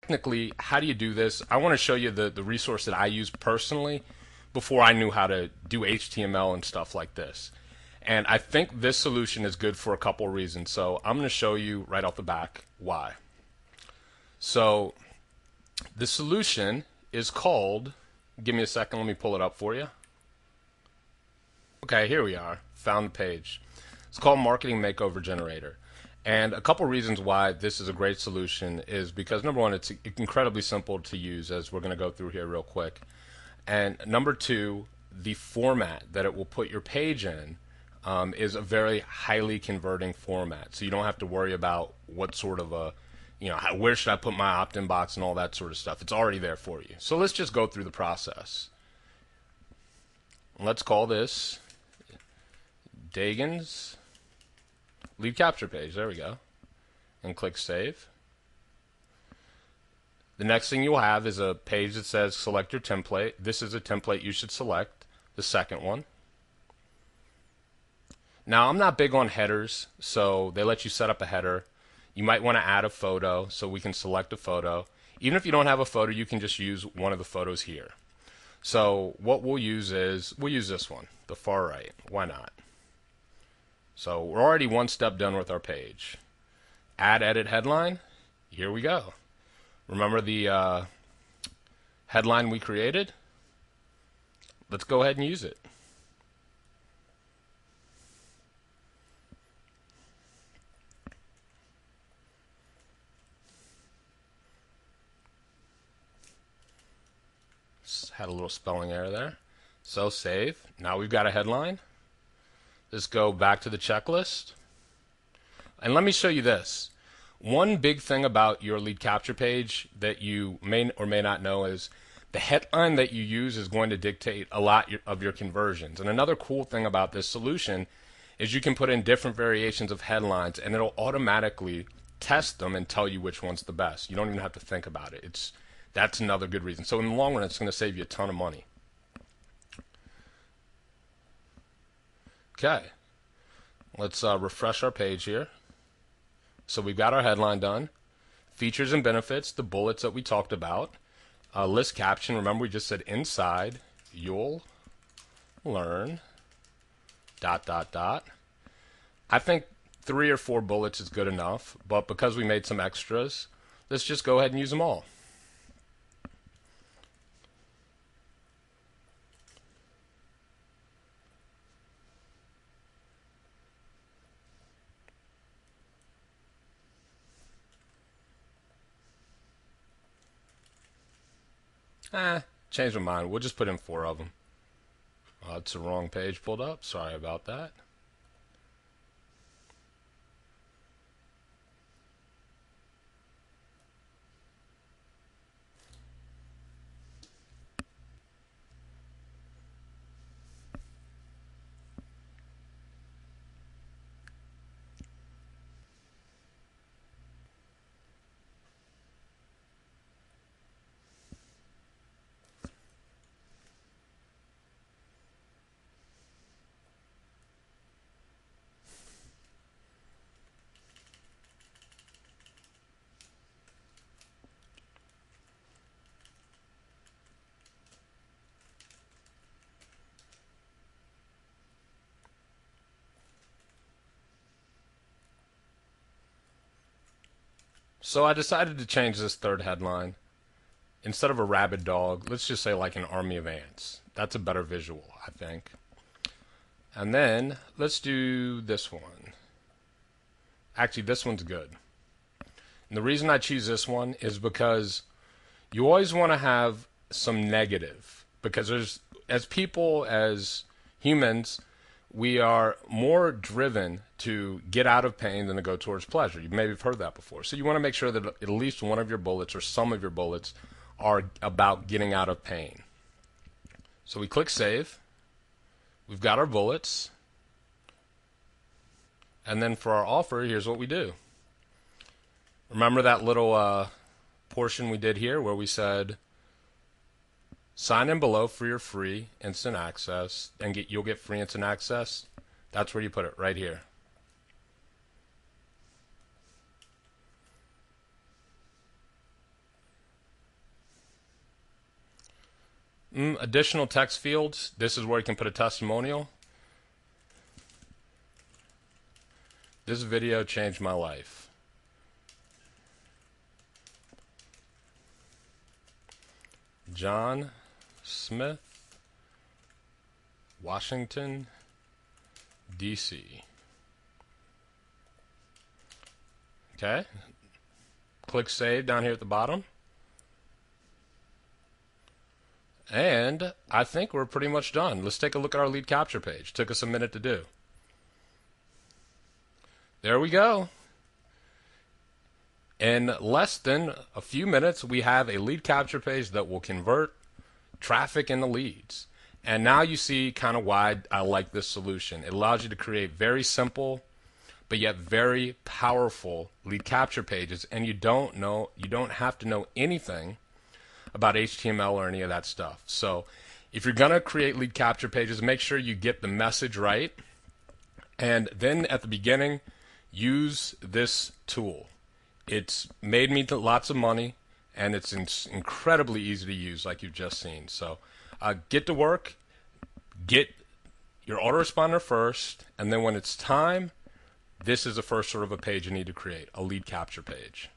technically, how do you do this? I want to show you the resource that I use personally before I knew how to do HTML and stuff like this. And I think this solution is good for a couple reasons. So I'm going to show you right off the back why. So the solution is called, give me a second, let me pull it up for you. Okay, here we are, found the page. It's called Marketing Makeover Generator. And a couple reasons why this is a great solution is because, number one, it's incredibly simple to use, as we're going to go through here real quick. And number two, the format that it will put your page in is a very highly converting format. So you don't have to worry about what sort of a, where should I put my opt-in box and all that sort of stuff. It's already there for you. So let's just go through the process. Let's call this Dagan's lead capture page. There we go. And click Save. The next thing you'll have is a page that says select your template. This is a template you should select, the second one. Now, I'm not big on headers, so they let you set up a header. You might want to add a photo, so we can select a photo. Even if you don't have a photo, you can just use one of the photos here. So what we'll use is, we'll use this one, the far right. Why not? So we're already one step done with our page. Add edit headline. Here we go. Remember the headline we created? Let's go ahead and use it. Had a little spelling error there. So save. Now we've got a headline. Let's go back to the checklist. And let me show you this. One big thing about your lead capture page that you may or may not know is the headline that you use is going to dictate a lot of your conversions. And another cool thing about this solution is you can put in different variations of headlines and it'll automatically test them and tell you which one's the best. You don't even have to think about it. That's another good reason. So in the long run, it's going to save you a ton of money. Okay, let's refresh our page here. So we've got our headline done. Features and benefits, the bullets that we talked about. List caption, remember we just said inside, you'll learn, ... I think 3 or 4 bullets is good enough, but because we made some extras, let's just go ahead and use them all. Changed my mind. We'll just put in 4 of them. It's the wrong page pulled up. Sorry about that. So I decided to change this third headline. Instead of a rabid dog, let's just say like an army of ants. That's a better visual, I think. And then let's do this one. Actually, this one's good. And the reason I choose this one is because you always want to have some negative. Because as people, as humans, we are more driven to get out of pain than to go towards pleasure. You maybe have heard that before. So you want to make sure that at least one of your bullets or some of your bullets are about getting out of pain. So we click Save. We've got our bullets. And then for our offer, here's what we do. Remember that little portion we did here where we said, sign in below for your free instant access, and you'll get free instant access. That's where you put it, right here. Additional text fields. This is where you can put a testimonial. This video changed my life. John Smith, Washington, D.C. Okay. Click Save down here at the bottom. And I think we're pretty much done. Let's take a look at our lead capture page. Took us a minute to do. There we go. In less than a few minutes, we have a lead capture page that will convert traffic into leads. And now you see kind of why I like this solution. It allows you to create very simple, but yet very powerful lead capture pages. And you don't have to know anything about HTML or any of that stuff. So if you're going to create lead capture pages, make sure you get the message right. And then at the beginning, use this tool. It's made me lots of money, and it's incredibly easy to use, like you've just seen. So get to work, get your autoresponder first, and then when it's time, this is the first sort of a page you need to create, a lead capture page.